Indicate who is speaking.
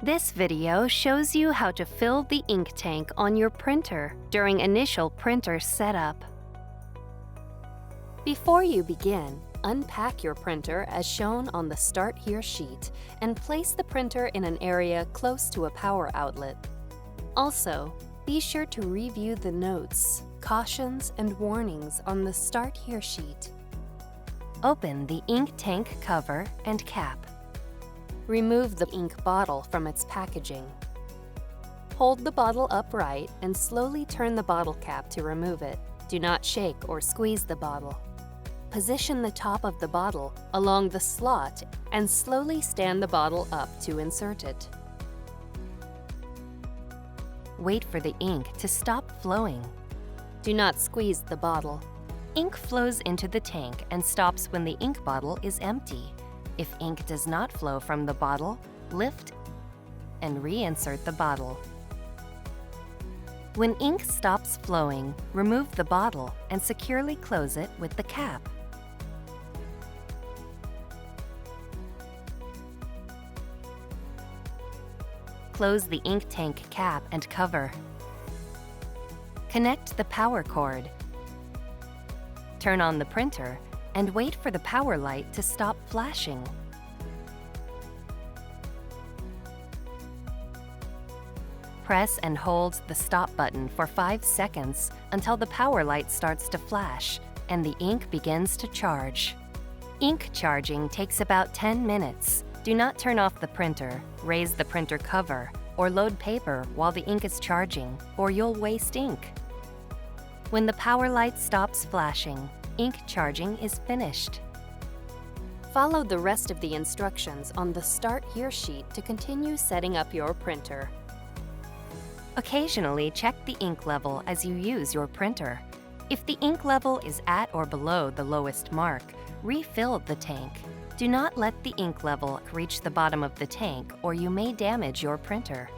Speaker 1: This video shows you how to fill the ink tank on your printer during initial printer setup. Before you begin, unpack your printer as shown on the Start Here sheet and place the printer in an area close to a power outlet. Also, be sure to review the notes, cautions, and warnings on the Start Here sheet. Open the ink tank cover and cap. Remove the ink bottle from its packaging. Hold the bottle upright and slowly turn the bottle cap to remove it. Do not shake or squeeze the bottle. Position the top of the bottle along the slot and slowly stand the bottle up to insert it. Wait for the ink to stop flowing. Do not squeeze the bottle. Ink flows into the tank and stops when the ink bottle is empty. If ink does not flow from the bottle, lift and reinsert the bottle. When ink stops flowing, remove the bottle and securely close it with the cap. Close the ink tank cap and cover. Connect the power cord. Turn on the printer and wait for the power light to stop flashing. Press and hold the stop button for 5 seconds until the power light starts to flash and the ink begins to charge. Ink charging takes about 10 minutes. Do not turn off the printer, raise the printer cover, or load paper while the ink is charging, or you'll waste ink. When the power light stops flashing, ink charging is finished. Follow the rest of the instructions on the Start Here sheet to continue setting up your printer. Occasionally check the ink level as you use your printer. If the ink level is at or below the lowest mark, refill the tank. Do not let the ink level reach the bottom of the tank or you may damage your printer.